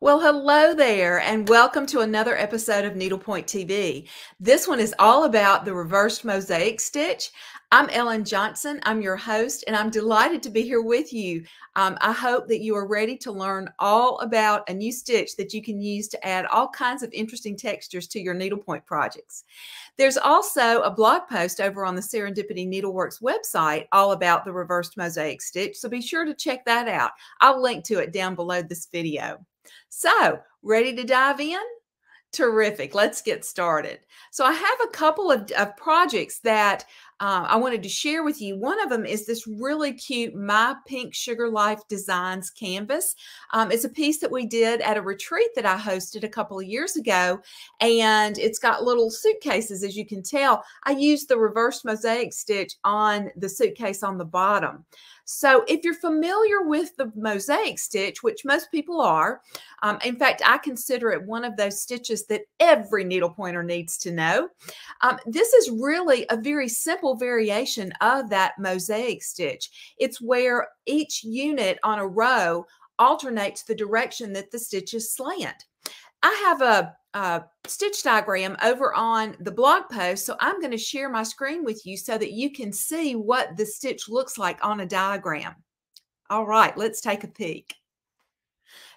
Well, hello there, and welcome to another episode of Needlepoint TV. This one is all about the reversed mosaic stitch. I'm Ellen Johnson. I'm your host, and I'm delighted to be here with you. I hope that you are ready to learn all about a new stitch that you can use to add all kinds of interesting textures to your needlepoint projects. There's also a blog post over on the Serendipity Needleworks website all about the reversed mosaic stitch, so be sure to check that out. I'll link to it down below this video. So, ready to dive in? Terrific. Let's get started. So I have a couple of projects that I wanted to share with you. One of them is this really cute My Pink Sugar Life Designs canvas. It's a piece that we did at a retreat that I hosted a couple of years ago, and it's got little suitcases, as you can tell. I used the reversed mosaic stitch on the suitcase on the bottom. So if you're familiar with the mosaic stitch, which most people are, in fact, I consider it one of those stitches that every needlepointer needs to know. This is really a very simple variation of that mosaic stitch. It's where each unit on a row alternates the direction that the stitches slant. I have a stitch diagram over on the blog post, so I'm going to share my screen with you so that you can see what the stitch looks like on a diagram. All right, let's take a peek.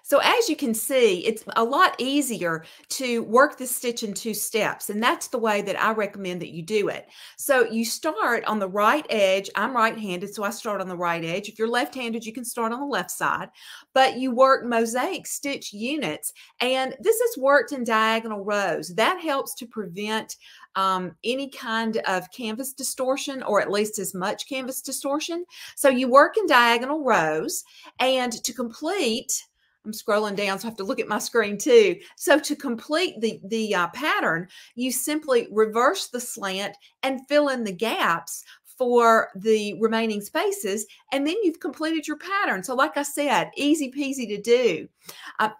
So as you can see, it's a lot easier to work the stitch in two steps, and that's the way that I recommend that you do it. So you start on the right edge. I'm right-handed, so I start on the right edge. If you're left-handed, you can start on the left side, but you work mosaic stitch units, and this is worked in diagonal rows. That helps to prevent any kind of canvas distortion, or at least as much canvas distortion. So you work in diagonal rows, and to complete, I'm scrolling down, so I have to look at my screen too. So to complete the pattern, you simply reverse the slant and fill in the gaps for the remaining spaces, and then you've completed your pattern. So like I said, easy peasy to do.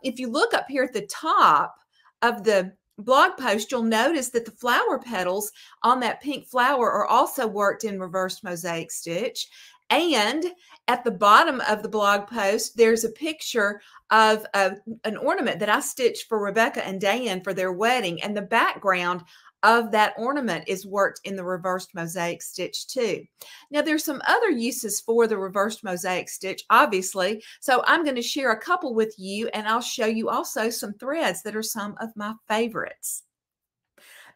If you look up here at the top of the blog post, you'll notice that the flower petals on that pink flower are also worked in reversed mosaic stitch. And at the bottom of the blog post, there's a picture of an ornament that I stitched for Rebecca and Dan for their wedding. And the background of that ornament is worked in the reversed mosaic stitch too. Now, there's some other uses for the reversed mosaic stitch, obviously. So I'm going to share a couple with you, and I'll show you also some threads that are some of my favorites.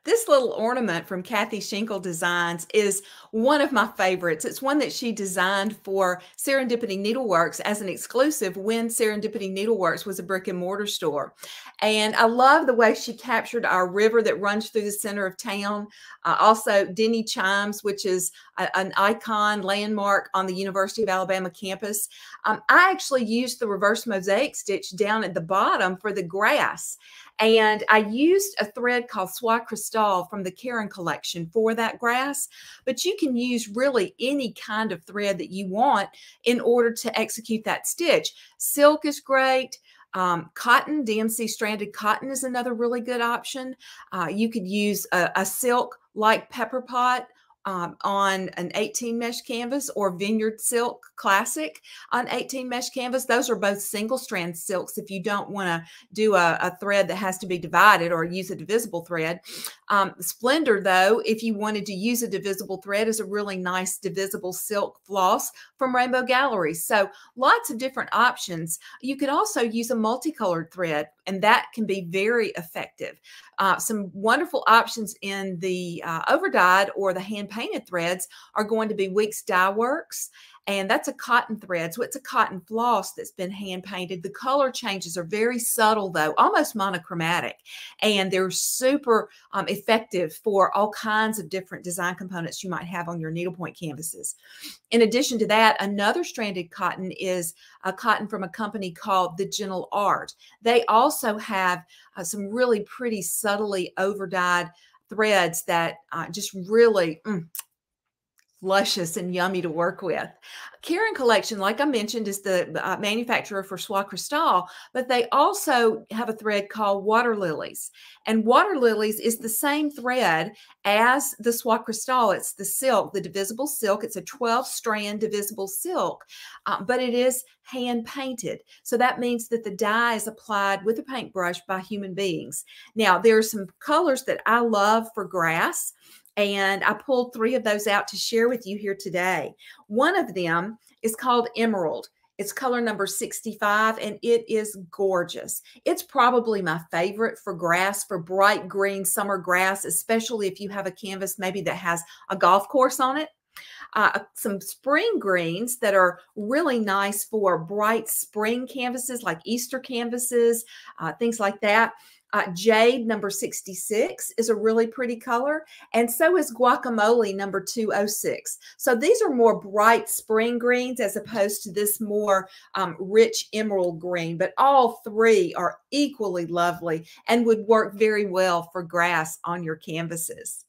This little ornament from Kathy Schinkel Designs is one of my favorites. It's one that she designed for Serendipity Needleworks as an exclusive when Serendipity Needleworks was a brick and mortar store. And I love the way she captured our river that runs through the center of town. Also, Denny Chimes, which is an icon landmark on the University of Alabama campus. I actually used the reverse mosaic stitch down at the bottom for the grass. And I used a thread called Soie Cristal from the Karen collection for that grass, but you can use really any kind of thread that you want in order to execute that stitch. Silk is great. Cotton, DMC stranded cotton is another really good option. You could use a silk like pepper pot on an 18 mesh canvas, or Vineyard Silk Classic on 18 mesh canvas. Those are both single strand silks if you don't want to do a thread that has to be divided or use a divisible thread. Splendor, though, if you wanted to use a divisible thread, is a really nice divisible silk floss from Rainbow Galleries. So lots of different options. You could also use a multicolored thread, and that can be very effective. Some wonderful options in the overdyed or the hand-painted threads are going to be Weeks Dye Works, and that's a cotton thread. So it's a cotton floss that's been hand-painted. The color changes are very subtle, though, almost monochromatic, and they're super effective for all kinds of different design components you might have on your needlepoint canvases. In addition to that, another stranded cotton is a cotton from a company called The Gentle Art. They also have some really pretty subtly overdyed threads that just really luscious and yummy to work with. Karen Collection, like I mentioned, is the manufacturer for Soie Cristal, but they also have a thread called Water Lilies. And Water Lilies is the same thread as the Soie Cristal. It's the silk, the divisible silk. It's a 12-strand divisible silk, but it is hand painted. So that means that the dye is applied with a paintbrush by human beings. Now, there are some colors that I love for grass, and I pulled 3 of those out to share with you here today. One of them is called Emerald. It's color number 65, and it is gorgeous. It's probably my favorite for grass, for bright green summer grass, especially if you have a canvas maybe that has a golf course on it. Some spring greens that are really nice for bright spring canvases like Easter canvases, things like that. Jade number 66 is a really pretty color, and so is Guacamole number 206. So these are more bright spring greens as opposed to this more rich emerald green, but all 3 are equally lovely and would work very well for grass on your canvases.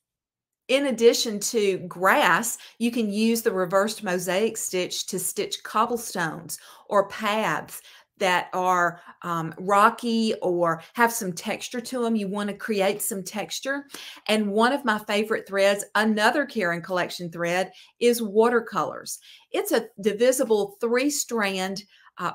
In addition to grass, you can use the reversed mosaic stitch to stitch cobblestones or paths that are rocky or have some texture to them. You want to create some texture. And one of my favorite threads, another Karen Collection thread, is watercolors. It's a divisible 3-strand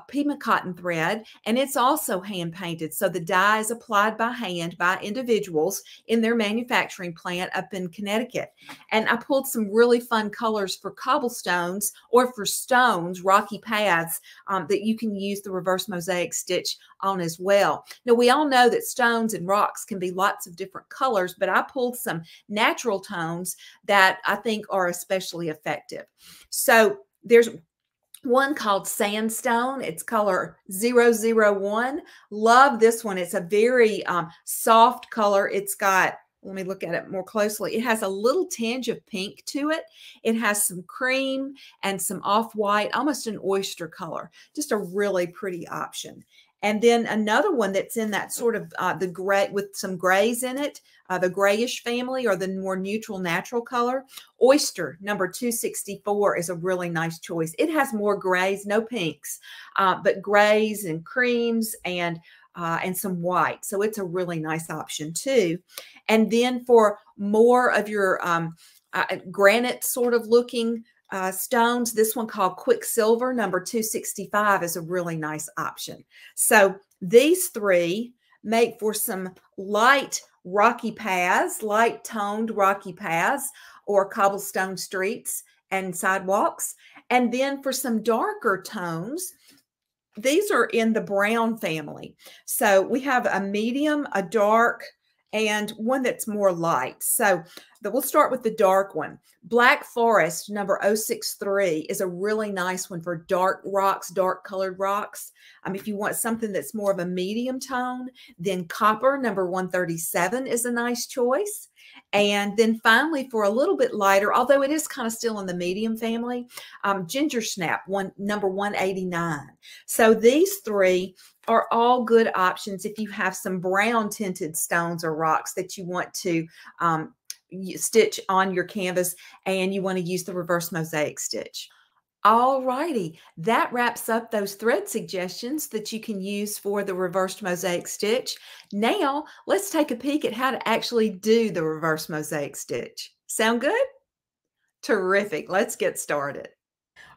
Pima cotton thread, and it's also hand painted. So the dye is applied by hand by individuals in their manufacturing plant up in Connecticut. And I pulled some really fun colors for cobblestones or for stones, rocky paths that you can use the reverse mosaic stitch on as well. Now, we all know that stones and rocks can be lots of different colors, but I pulled some natural tones that I think are especially effective. So there's one called Sandstone. It's color 001. Love this one. It's a very soft color. It's got, let me look at it more closely. It has a little tinge of pink to it. It has some cream and some off-white, almost an oyster color. Just a really pretty option. And then another one that's in that sort of the gray with some grays in it, the grayish family or the more neutral natural color. Oyster number 264 is a really nice choice. It has more grays, no pinks, but grays and creams and some white. So it's a really nice option too. And then for more of your granite sort of looking stones, this one called Quicksilver number 265 is a really nice option. So these 3 make for some light rocky paths, light toned rocky paths or cobblestone streets and sidewalks. And then for some darker tones, these are in the brown family. So we have a medium, a dark, and one that's more light. So we'll start with the dark one. Black Forest number 063 is a really nice one for dark rocks, dark colored rocks. If you want something that's more of a medium tone, then Copper number 137 is a nice choice. And then finally, for a little bit lighter, although it is kind of still in the medium family, Ginger Snap number 189. So these 3 are all good options if you have some brown tinted stones or rocks that you want to stitch on your canvas and you want to use the reverse mosaic stitch. All righty, that wraps up those thread suggestions that you can use for the reversed mosaic stitch. Now, let's take a peek at how to actually do the reverse mosaic stitch. Sound good? Terrific. Let's get started.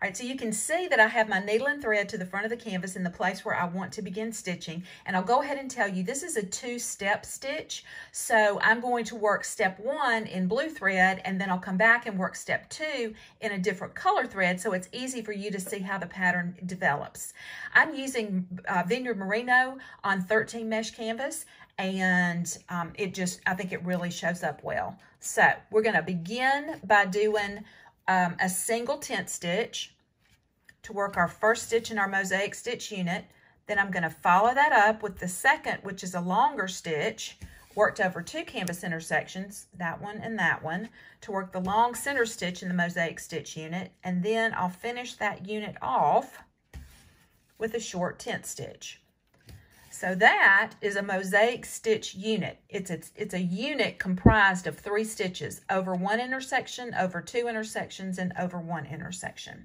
All right, so you can see that I have my needle and thread to the front of the canvas in the place where I want to begin stitching. And I'll go ahead and tell you this is a 2-step stitch. So I'm going to work step 1 in blue thread, and then I'll come back and work step 2 in a different color thread, so it's easy for you to see how the pattern develops. I'm using Vineyard Merino on 13 mesh canvas, and I think it really shows up well. So we're going to begin by doing a single tent stitch to work our first stitch in our mosaic stitch unit. Then I'm going to follow that up with the second, which is a longer stitch worked over 2 canvas intersections, that one and that one, to work the long center stitch in the mosaic stitch unit. And then I'll finish that unit off with a short tent stitch. So that is a mosaic stitch unit. It's a unit comprised of 3 stitches, over 1 intersection, over 2 intersections, and over 1 intersection.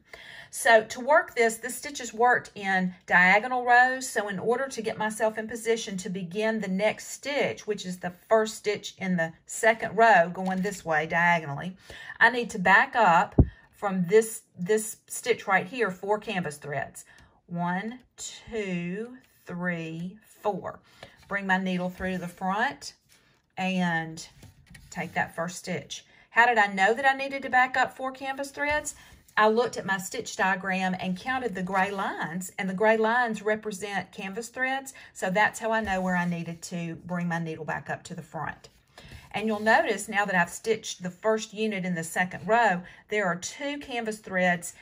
So to work this stitch is worked in diagonal rows. So in order to get myself in position to begin the next stitch, which is the first stitch in the second row going this way diagonally, I need to back up from this stitch right here 4 canvas threads. 1, 2, 3, 4. Bring my needle through the front and take that first stitch. How did I know that I needed to back up 4 canvas threads? I looked at my stitch diagram and counted the gray lines, and the gray lines represent canvas threads, so that's how I know where I needed to bring my needle back up to the front. And you'll notice now that I've stitched the first unit in the second row, there are 2 canvas threads,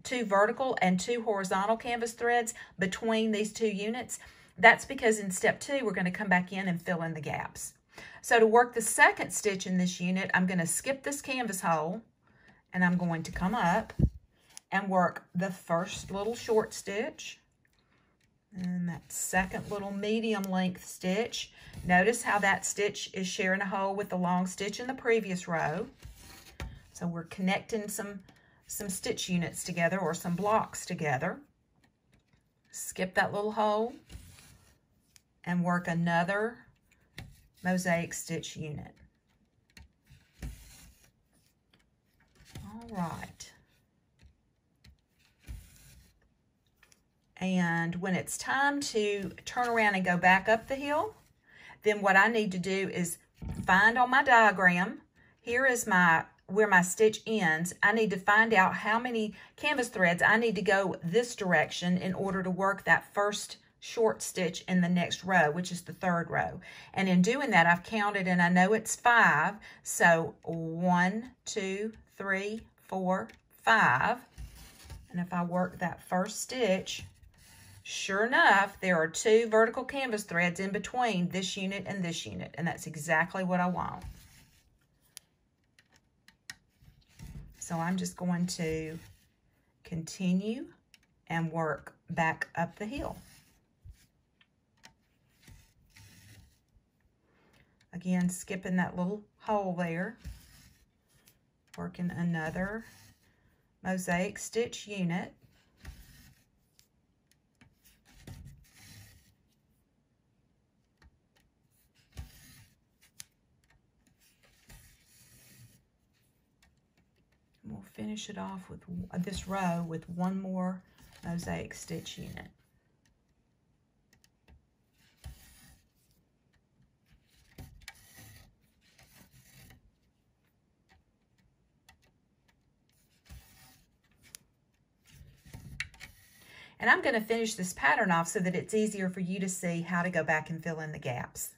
2 vertical and 2 horizontal canvas threads between these 2 units. That's because in step 2, we're going to come back in and fill in the gaps. So to work the second stitch in this unit, I'm going to skip this canvas hole, and I'm going to come up and work the first little short stitch and that second little medium length stitch. Notice how that stitch is sharing a hole with the long stitch in the previous row. So we're connecting some stitch units together, or some blocks together. Skip that little hole and work another mosaic stitch unit. All right. And when it's time to turn around and go back up the hill, then what I need to do is find on my diagram, here is where my stitch ends. I need to find out how many canvas threads I need to go this direction in order to work that first short stitch in the next row, which is the third row. And in doing that, I've counted and I know it's 5. So 1, 2, 3, 4, 5. And if I work that first stitch, sure enough, there are 2 vertical canvas threads in between this unit and this unit. And that's exactly what I want. So I'm just going to continue and work back up the hill. Again, skipping that little hole there, working another mosaic stitch unit. We'll finish it off with this row with 1 more mosaic stitch unit. And I'm going to finish this pattern off so that it's easier for you to see how to go back and fill in the gaps.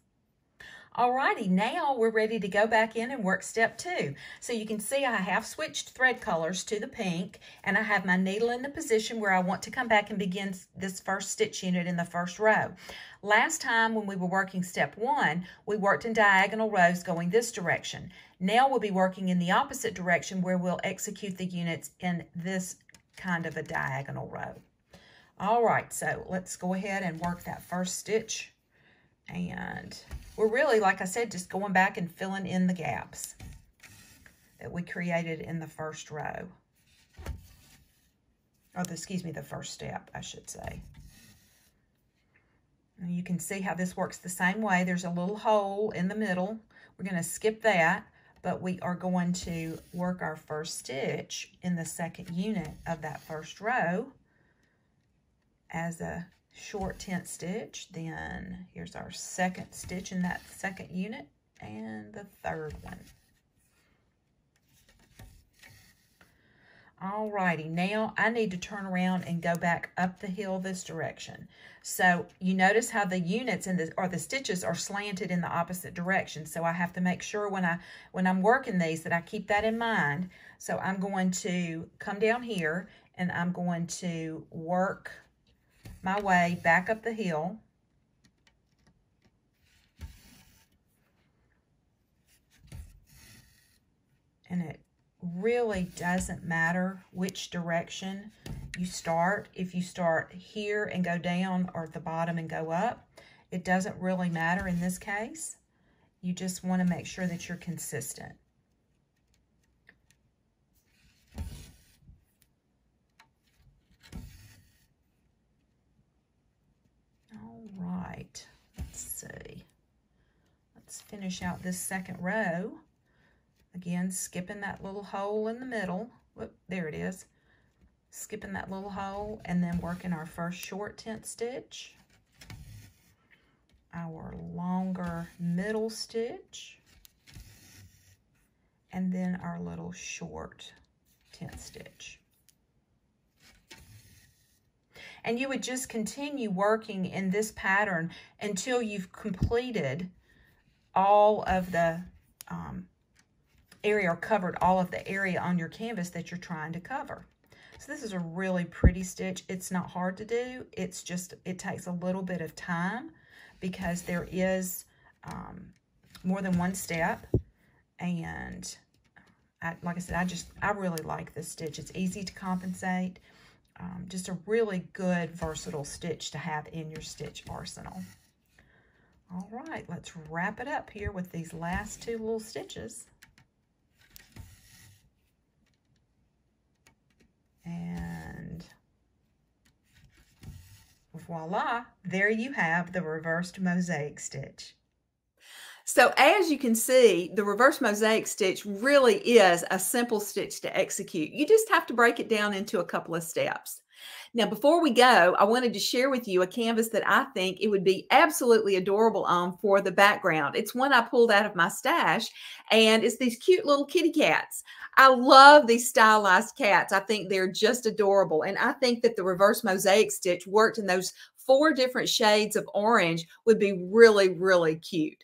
Alrighty, now we're ready to go back in and work step 2. So you can see I have switched thread colors to the pink, and I have my needle in the position where I want to come back and begin this first stitch unit in the first row. Last time when we were working step 1, we worked in diagonal rows going this direction. Now we'll be working in the opposite direction where we'll execute the units in this kind of a diagonal row. All right, so let's go ahead and work that first stitch. And we're really, like I said, just going back and filling in the gaps that we created in the first row. Or, excuse me, the first step, I should say. And you can see how this works the same way. There's a little hole in the middle. We're going to skip that, but we are going to work our first stitch in the second unit of that first row as a short tent stitch. Then here's our second stitch in that second unit and the third one. Alrighty, now I need to turn around and go back up the hill this direction. So you notice how the units and the stitches are slanted in the opposite direction. So I have to make sure when I'm working these that I keep that in mind. So I'm going to come down here and I'm going to work my way back up the hill. And it really doesn't matter which direction you start. If you start here and go down, or at the bottom and go up, it doesn't really matter in this case. You just want to make sure that you're consistent. All right, let's see. Let's finish out this second row. Again, skipping that little hole in the middle. Whoop, there it is. Skipping that little hole and then working our first short tent stitch, our longer middle stitch, and then our little short tent stitch. And you would just continue working in this pattern until you've completed all of the area, or covered all of the area on your canvas that you're trying to cover. So this is a really pretty stitch. It's not hard to do. It's just, it takes a little bit of time because there is more than one step. And like I said, I really like this stitch. It's easy to compensate. Just a really good, versatile stitch to have in your stitch arsenal. All right, let's wrap it up here with these last two little stitches. And voila, there you have the reversed mosaic stitch. So as you can see, the reverse mosaic stitch really is a simple stitch to execute. You just have to break it down into a couple of steps. Now, before we go, I wanted to share with you a canvas that I think it would be absolutely adorable on for the background. It's one I pulled out of my stash, and it's these cute little kitty cats. I love these stylized cats. I think they're just adorable, and I think that the reverse mosaic stitch worked in those 4 different shades of orange would be really, really cute.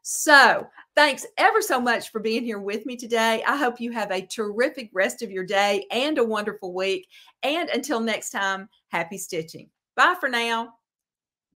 So thanks ever so much for being here with me today. I hope you have a terrific rest of your day and a wonderful week. And until next time, happy stitching. Bye for now.